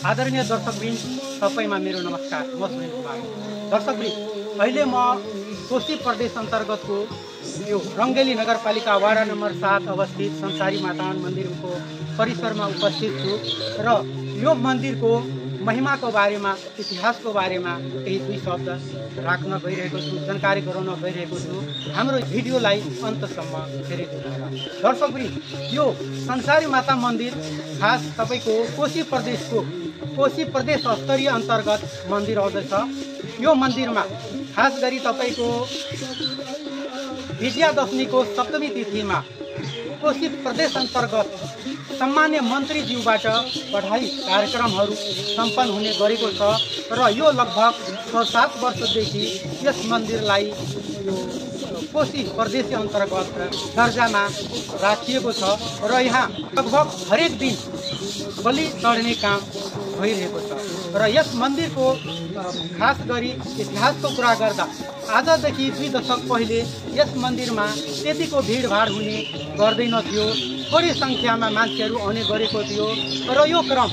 आदरणीय दर्शकवृन्द सबैमा मेरो नमस्कार। म सुनिल कुमार। दर्शकवृन्द, अहिले म कोशी प्रदेश अन्तर्गतको यो रङ्गेली नगरपालिका वाडा नम्बर 7 अवस्थित संसारी माता मन्दिरको परिसरमा उपस्थित छु र यो मन्दिरको महिमाको बारेमा, इतिहासको बारेमा केही दुई शब्द राख्न गइरहेको छु, जानकारी गराउन गइरहेको छु। हाम्रो भिडियोलाई अन्तसम्म हेरिदिनु होला। दर्शकवृन्द, यो संसारी माता मन्दिर खास तपाईको कोशी प्रदेश स्तरीय अन्तर्गत मन्दिर आउँदछ। यो मन्दिरमा खास गरी तपाईको विजयादशमीको सप्तमी तिथिमा कोशी प्रदेश अन्तर्गत सम्मान्य मन्त्रीज्यूबाट बधाई कार्यक्रमहरू सम्पन्न हुने गरेको छ र यो लगभग 6-7 वर्षदेखि यस मन्दिरलाई यो कोशी प्रदेश अन्तर्गत दर्जामा राखिएको छ र यहाँ लगभग हरेक दिन बलि चढ्ने काम भइरहेको छ। र यस मन्दिरको खास गरी इतिहासको कुरा गर्दा आजदेखि 2 दशक पहिले यस मन्दिरमा त्यतिको भिडभाड हुने गर्दैन थियो, थोरै सङ्ख्यामा मान्छेहरू आउने गरेको थियो। र यो क्रम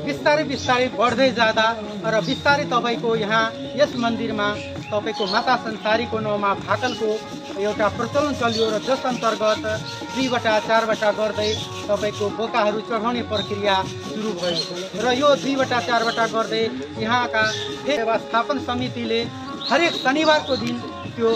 बिस्तारै बढ्दै जाँदा र बिस्तारै तपाईको यहाँ यस मन्दिरमा तपाईको माता संसारीको नाउँमा भाकलको एउटा प्रचलन चल्यो र जस अन्तर्गत 2-4 गर्दै तपाईको बोकाहरू चढाउने प्रक्रिया सुरु भयो र यो 2-4 गर्दै यहाँका व्यवस्थापन समितिले हरेक शनिबारको दिन त्यो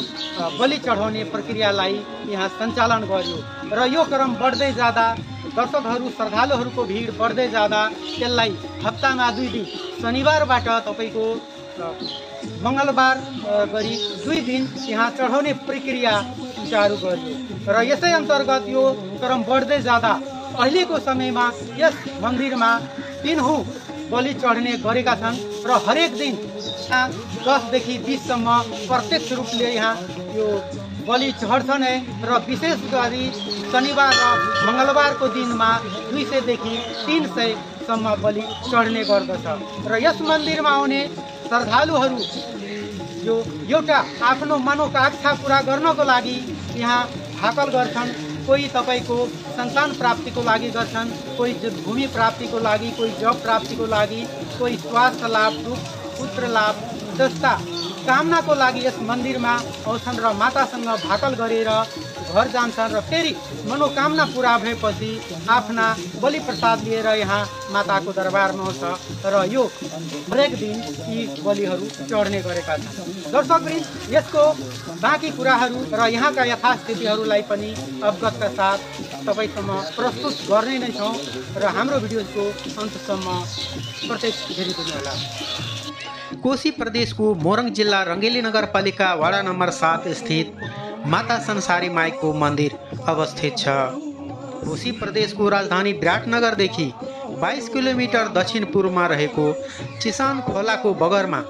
बलि चढाउने प्रक्रियालाई यहाँ सञ्चालन गर्यो र यो क्रम बढ्दै जाँदा दर्शकहरू श्रद्धालुहरूको भिड बढ्दै जाँदा त्यसलाई हप्तामा 2 दिन शनिबारबाट तपाईको मङ्गलबार गरी 2 दिन यहाँ चढाउने प्रक्रिया सुचारू गर्यो र यसै अन्तर्गत यो क्रम बढ्दै जाँदा अहिलेको समयमा यस मन्दिरमा 3 बलि चढ्ने गरेका छन् र हरेक दिन 10 देखि 20 सम्म प्रत्यक्ष रूपले यहाँ यो बलि चढ्छन् र विशेष गरी शनिबार र मङ्गलबारको दिनमा 200 देखि 300 सम्म बलि चढ्ने गर्दछ। र यस मन्दिरमा आउने श्रद्धालुहरू यो एउटा आफ्नो मनोकांक्षा पूरा गर्नको लागि यहाँ भाकल गर्छन्। कोही तपाईको सन्तान प्राप्तिको लागि गर्छन्, कोही भूमि प्राप्तिको लागि, कोही जब प्राप्तिको लागि, कोही स्वास्थ्य लाभ, पुत्र लाभ जस्ता कामनाको लागि यस मन्दिरमा आउँछन् र मातासँग भाकल गरेर घर जान्छन् र फेरि मनोकामना पुरा भएपछि आफ्ना बलि प्रसाद लिएर यहाँ माताको दरबारमा आउँछ र यो हरेक दिन यी बलिहरू चढ्ने गरेका छन्। दर्शकवृन्द, यसको बाँकी कुराहरू र यहाँका यथास्थितिहरूलाई पनि अवगतका साथ तपाईसम्म प्रस्तुत गर्ने नै छौँ र हाम्रो भिडियोको अन्तसम्म प्रत्यक्ष हेरिदिनु होला। कोशी प्रदेशको मोरङ जिल्ला रङ्गेली नगरपालिका वाडा नम्बर 7 स्थित माता संसारी माईको मन्दिर अवस्थित छ। कोशी प्रदेशको राजधानी विराटनगरदेखि 22 किलोमिटर दक्षिण पूर्वमा रहेको चिसान खोलाको बगरमा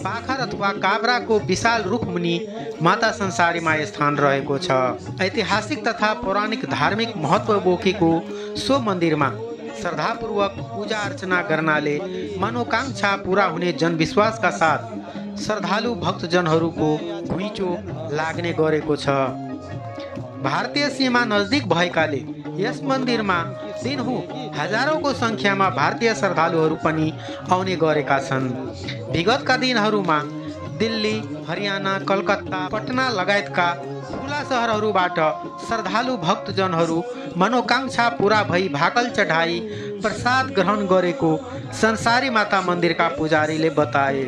पाखर अथवा काभ्राको विशाल रुखमुनि माता संसारी माई स्थान रहेको छ। ऐतिहासिक तथा पौराणिक धार्मिक महत्त्व बोकेको सो मन्दिरमा श्रद्धापूर्वक पूजा अर्चना गर्नाले मनोकांक्षा पूरा हुने जनविश्वासका साथ श्रद्धालु भक्तजनहरूको घुइँचो लाग्ने गरेको छ। भारतीय सीमा नजिक भएकाले यस मन्दिरमा दिनहुँ हजारौंको सङ्ख्यामा भारतीय श्रद्धालुहरू पनि आउने गरेका छन्। विगतका दिनहरूमा दिल्ली, हरियाणा, कलकत्ता, पटना लगायतका ठुला सहरहरूबाट श्रद्धालु भक्तजनहरू मनोकांक्षा पूरा भई भाकल चढाई प्रसाद ग्रहण गरेको संसारी माता मन्दिरका पुजारीले बताए।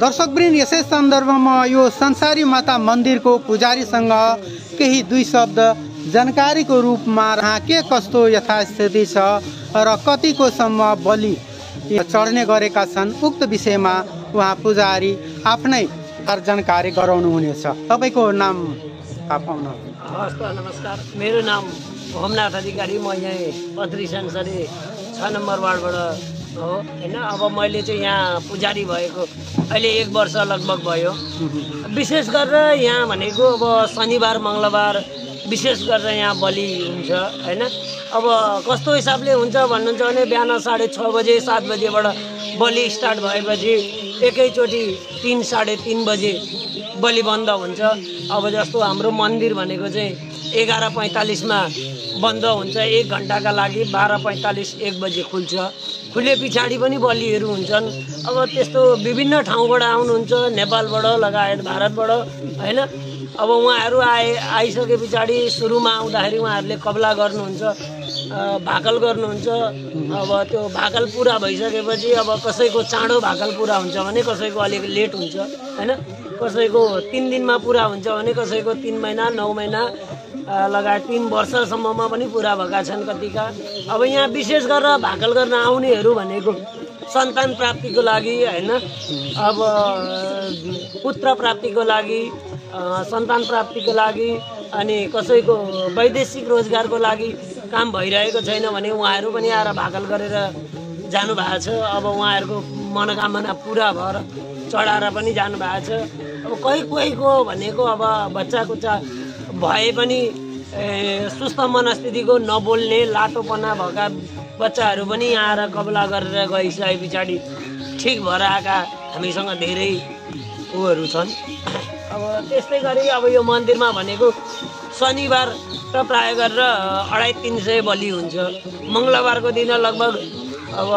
दर्शकवृन्द, यसै सन्दर्भमा यो संसारी माता मन्दिरको पुजारीसँग केही 2 शब्द जानकारीको रूपमा के कस्तो यथास्थिति छ र कतिको सम्म बलि चढ्ने गरेका छन् उक्त विषयमा उहाँ पुजारी आफ्नै जानकारी गराउनुहुनेछ। तपाईको नाम पाउन? नमस्कार, मेरो नाम होमनाथ अधिकारी। म यहाँ पत्री संसारी 6 नम्बर वार्डबाट हो हैन। अब मैले चाहिँ यहाँ पुजारी भएको अहिले 1 वर्ष लगभग भयो। विशेष गरेर यहाँ भनेको अब शनिबार मङ्गलबार विशेष गरेर यहाँ बलि हुन्छ हैन। अब कस्तो हिसाबले हुन्छ भन्नुहुन्छ भने बिहान 6:30 बजे 7 बजेबाट बलि स्टार्ट भएपछि एकैचोटि 3-3:30 बजे बलि बन्द हुन्छ। अब जस्तो हाम्रो मन्दिर भनेको चाहिँ 11:45 मा बन्द हुन्छ, 1 घण्टाका लागि 12:45 1 बजे खुल्छ फुले पछाडि पनि बलिहरू हुन्छन्। अब त्यस्तो विभिन्न ठाउँबाट आउनुहुन्छ, नेपालबाट लगायत भारतबाट होइन। अब उहाँहरू आइसके पछाडि सुरुमा आउँदाखेरि उहाँहरूले कब्ला गर्नुहुन्छ, भाकल गर्नुहुन्छ। अब त्यो भाकल पुरा भइसकेपछि अब कसैको चाँडो भाकल पुरा हुन्छ भने कसैको अलिक लेट हुन्छ होइन। कसैको 3 दिनमा पुरा हुन्छ भने कसैको 3 महिना 9 महिना लगायत 3 वर्षसम्ममा पनि पुरा भएका छन् कतिका। अब यहाँ विशेष गरेर भाकल गर्न आउनेहरू भनेको सन्तान प्राप्तिको लागि होइन, अब पुत्र प्राप्तिको लागि, सन्तान प्राप्तिको लागि, अनि कसैको वैदेशिक रोजगारको लागि काम भइरहेको छैन भने उहाँहरू पनि आएर भाकल गरेर जानुभएको छ। अब उहाँहरूको मनोकामना पुरा भएर चढाएर पनि जानुभएको छ। अब कोहीको भनेको अब बच्चा कुच्चा भए पनि सुस्त मनस्थितिको नबोल्ने लाटोपना भएका बच्चाहरू पनि यहाँ आएर कब्ला गरेर गइसके पछाडि ठिक भएर आएका हामीसँग धेरै उहरू छन्। अब त्यस्तै गरी अब यो मन्दिरमा भनेको शनिबार त प्राय गरेर 250-300 बलि हुन्छ। मङ्गलबारको दिन लगभग अब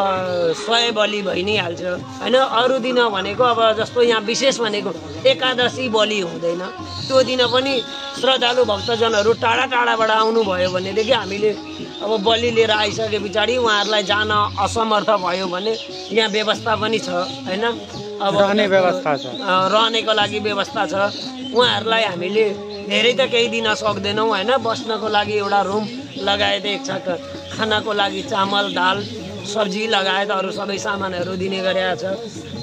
100 बलि भइ नै हाल्छ होइन। अरू दिन भनेको अब जस्तो यहाँ विशेष भनेको एकादशी बलि हुँदैन। त्यो दिन पनि श्रद्धालु भक्तजनहरू टाढा टाढाबाट आउनुभयो भनेदेखि हामीले अब बलि लिएर आइसके पछाडि उहाँहरूलाई जान असमर्थ भयो भने यहाँ व्यवस्था पनि छ होइन। अब रहने व्यवस्था छ, रहनेको लागि व्यवस्था छ। उहाँहरूलाई हामीले धेरै त केही दिन सक्दैनौँ होइन। बस्नको लागि एउटा रुम लगायत एक छाक खानाको लागि चामल दाल सब्जी लगायत अरू सबै सामानहरू दिने गरेका छ।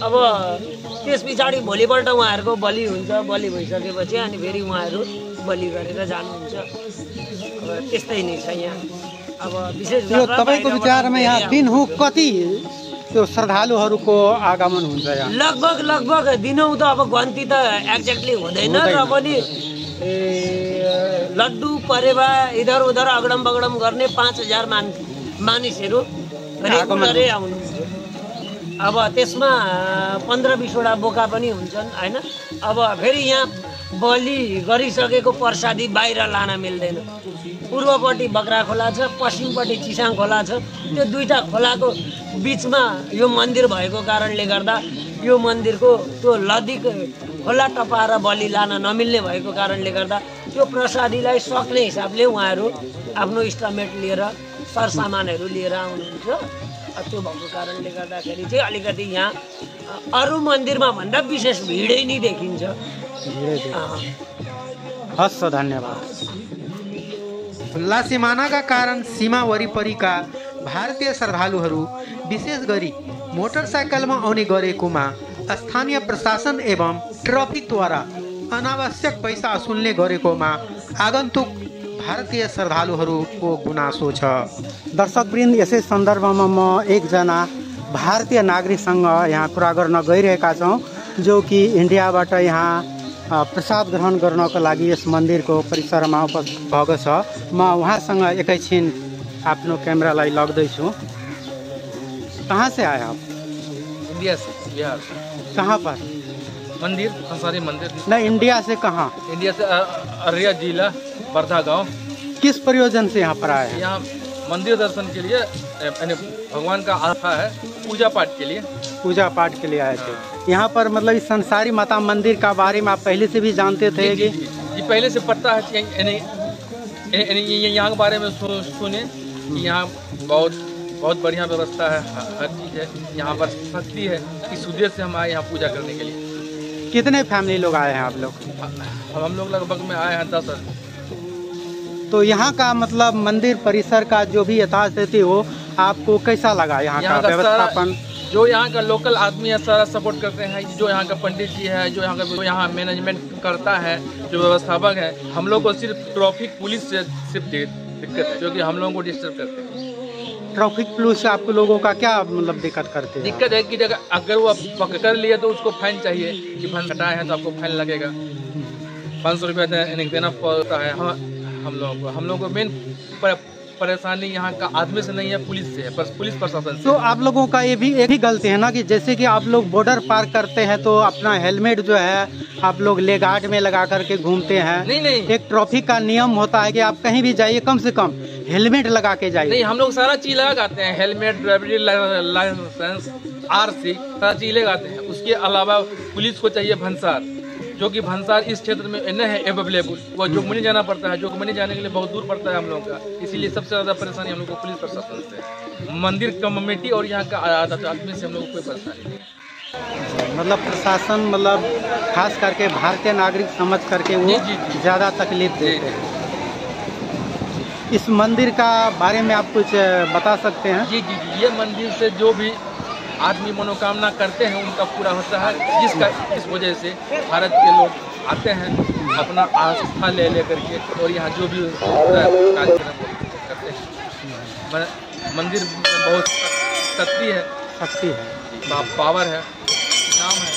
अब त्यस पछाडि भोलिपल्ट उहाँहरूको बलि हुन्छ। बलि भइसकेपछि अनि फेरि उहाँहरू बलि गरेर जानुहुन्छ। अब त्यस्तै नै छ यहाँ। अब विशेष यो तपाईँको विचारमा यहाँ दिनहुँ कति त्यो श्रद्धालुहरूको आगमन हुन्छ यहाँ? लगभग दिनहुँ त अब गन्ती त एक्ज्याक्टली हुँदैन र पनि लड्डु परेवा इधर उधर अगडम बगडम गर्ने 5000 मानिसहरू रेगुलरै आउनुहुन्छ। अब त्यसमा 15-20वटा बोका पनि हुन्छन् होइन। अब फेरि यहाँ बलि गरिसकेको प्रसादी बाहिर लान मिल्दैन। पूर्वपट्टि बक्रा खोला छ, पश्चिमपट्टि चिसाङ खोला छ। त्यो दुईटा खोलाको बिचमा यो मन्दिर भएको कारणले गर्दा यो मन्दिरको त्यो लदी खोला टपाएर बलि लान नमिल्ने भएको कारणले गर्दा त्यो प्रसादीलाई सक्ने हिसाबले उहाँहरू आफ्नो इस्टमेट लिएर सरसामानहरू लिएर आउनुहुन्छ। त्यो भएको कारणले गर्दाखेरि चाहिँ अलिकति यहाँ अरू मन्दिरमा भन्दा विशेष भिडै नै देखिन्छ। हस्, धन्यवाद। खुल्ला सिमानाका कारण सीमा वरिपरिका भारतीय श्रद्धालुहरू विशेष गरी मोटरसाइकलमा आउने गरेकोमा स्थानीय प्रशासन एवं ट्राफिकद्वारा अनावश्यक पैसा असुल्ने गरेकोमा आगन्तुक भारतीय श्रद्धालुहरूको गुनासो छ। दर्शकवृन्द, यसै सन्दर्भमा म एकजना भारतीय नागरिकसँग यहाँ कुरा गर्न गइरहेका छौँ जो कि इन्डियाबाट यहाँ प्रसाद ग्रहण गर्नको लागि यस मन्दिरको परिसरमा उपस्थित भएको छ। म उहाँसँग एकैछिन आफ्नो क्यामेरालाई लग्दैछु। कहाँ से आए आप? इंडिया से, बिहार। कहाँ पर? मंदिर अंसारी मंदिर। नहीं, इंडिया से कहाँ? इंडिया से अररिया जिला वर्धा गांव। किस प्रयोजन से यहाँ पर आए हैं? यहाँ मंदिर दर्शन के लिए, यानी भगवान का आस्था है, पूजा पाठ के लिए। पूजा पाठ के लिए आए थे यहाँ पर। मतलब इस संसारी माता मंदिर का बारे में आप पहले से भी जानते थे? जी पहले से पता है कि यहाँ के बारे में सुने कि यहाँ बहुत बढ़िया व्यवस्था है, हर चीज़ है यहाँ पर, शक्ति है। इस उद्देश्य से हम आए यहाँ पूजा करने के लिए। कितने फैमिली लोग आए हैं आप लोग? हम लोग लगभग में आए हैं 10। तो यहाँ का मतलब मंदिर परिसर का जो भी यथास्थिति हो, आपको कैसा लगा यहाँ का व्यवस्थापन? जो यहाँ का लोकल आदमी है सारा सपोर्ट करते हैं। जो यहाँ का पंडित जी है, जो यहाँ मैनेजमेंट करता है, जो व्यवस्थापक है, हम लोग को सिर्फ ट्रैफिक पुलिस से सिर्फ दिक्कत है, जो कि हम लोगों को डिस्टर्ब करते हैं। ट्रैफिक पुलिस से आप लोगों का क्या मतलब दिक्कत करते हैं? दिक्कत है कि अगर वो पकड़ लिया तो उसको फाइन चाहिए कि फाइन कटाए हैं तो आपको फाइन लगेगा। 500 रुपया देना पड़ता है हम लोग को। मेन परेशानी यहाँ का आदमी से नहीं है, पुलिस से है, पुलिस प्रशासन से। तो आप लोगों का ये भी गलती है ना कि जैसे कि आप लोग बॉर्डर पार करते हैं तो अपना हेलमेट जो है आप लोग ले गार्ड में लगा करके घूमते हैं। नहीं, एक ट्रैफिक का नियम होता है कि आप कहीं भी जाइए कम से कम हेलमेट लगा के जाइए। नहीं, हम लोग सारा चीज लगाते हैं, हेलमेट, ड्राइवरी लाइसेंस, RC, सारा चीज लगाते हैं। उसके अलावा पुलिस को चाहिए भंसार, जो कि भंसार इस क्षेत्र में नहीं है अवेलेबल। वो जोगबनी जाना पड़ता है, जोगबनी जाने के लिए बहुत दूर पड़ता है हम लोग का। इसीलिए सबसे ज्यादा परेशानी हम लोग को पुलिस प्रशासन से है। मंदिर कमेटी और यहाँ का आदमी से हम लोग को कोई परेशानी नहीं है। मतलब प्रशासन मतलब खास करके भारतीय नागरिक समझ करके वो जी। ज़्यादा तकलीफ देते हैं। इस मंदिर का बारे में आप कुछ बता सकते हैं? जी, ये मंदिर से जो भी आदमी मनोकामना करते हैं उनका पूरा होता है, जिसका इस वजह से भारत के लोग आते हैं अपना आस्था ले करके, और यहाँ जो भी कार्यक्रम करते हैं। मंदिर बहुत शक्ति है, पावर है, नाम है।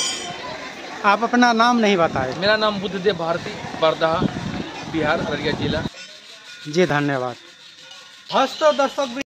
आप अपना नाम नहीं बताए। मेरा नाम बुद्धदेव भारती, बरदहा, बिहार, अररिया जिला। जी धन्यवाद। दर्शक